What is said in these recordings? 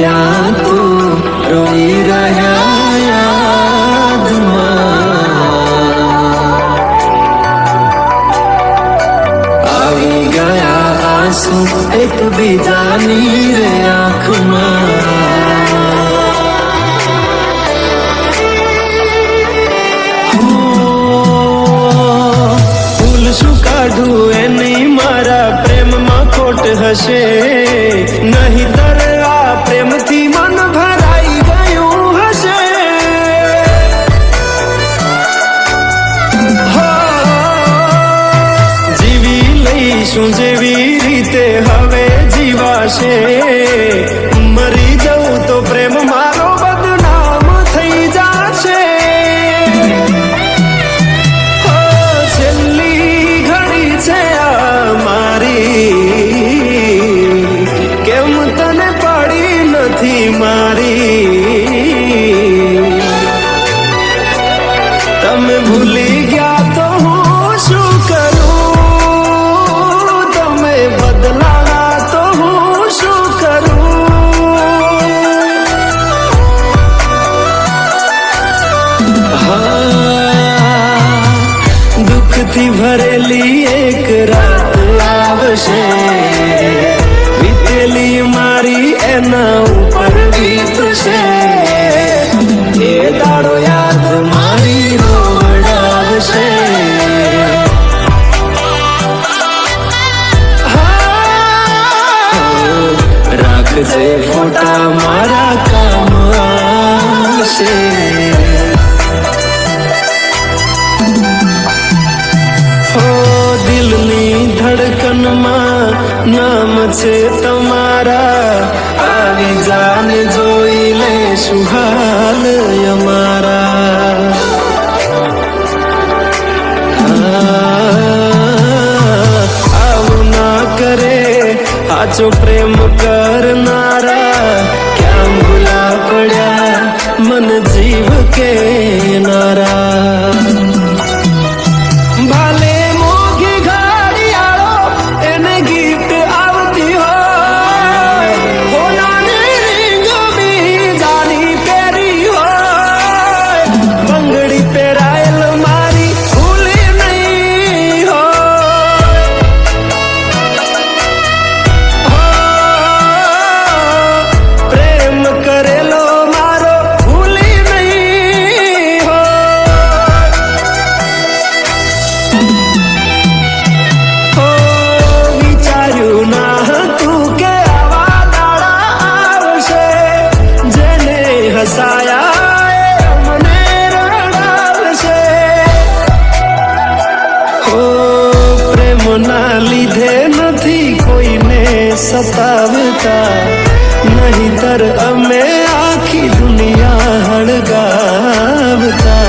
ત્યાં તું રોઈ રહ્યા યાદમાં આવી ગયા આંસુ એકબીજાની રે આંખમાં ફૂલ શું કાઢું એની મારા પ્રેમમાં ખોટ હશે નહીંતર આ પ્રેમથી મન ભરાઈ ગયું હશે જીવી લઈશું જેવી રીતે હવે જીવાશે મરી જવું તો પ્રેમ મારો બદનામ થઈ જશે છેલ્લી ઘડી છે આ મારી કેમ તને પડી નથી મારી તમે ભૂલી ગયા તો હું શું કરું તમે બદલાવા તો હું શું કરું દુઃખથી ભરેલી એક રાત આવશે વીતેલી મારી એના ઉપર વીતશે એ દાડો યાદ મારી રોવડાવશે રાખજે ફોટા મારા કામ આવશે દિલની ધડકનમાં નામ છે તમારા આવી જાને જોઈ લે સુહાલ અમારા આવું ના કરે આજો પ્રેમ કરનારા ક્યાં ભૂલા પડ્યા મન જીવ કે નારા ના લીધે નથી કોઈને સતાવતા નહીંતર અમે આખી દુનિયા હળગાવતા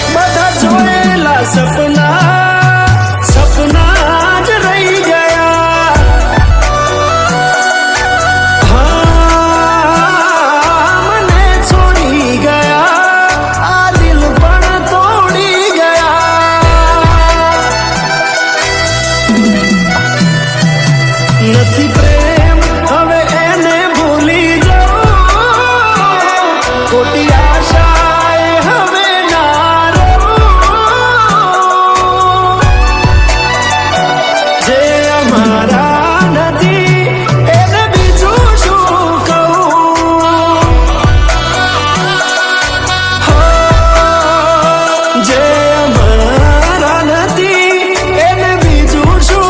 બધા જોયેલા સપના જ રહી ગયા મને છોડી ગયા આ દિલ પણ તોડી નથી પ્રેમ હવે એને ભૂલી જાઉં ખોટી આશાએ હવે ના રહું જે અમારા નથી એને બીજું શું કહું જે અમારા નથી એને બીજું શું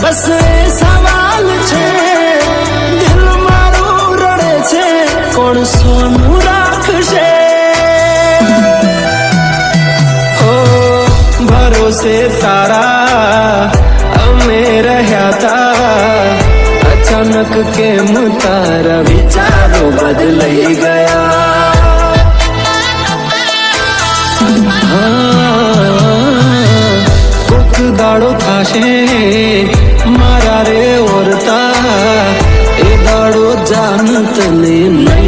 બસ સવાલ છે દિલ મારું રડે છે કોણ સોનું રાખશે ઓ ભરોસે તારા અમે રહ્યા તા અચાનક કેમ તારા વિચારો બદલાઈ ગયા દાડો થાશે મારા રે ઓરતા એ દાડો જાન તને નહીં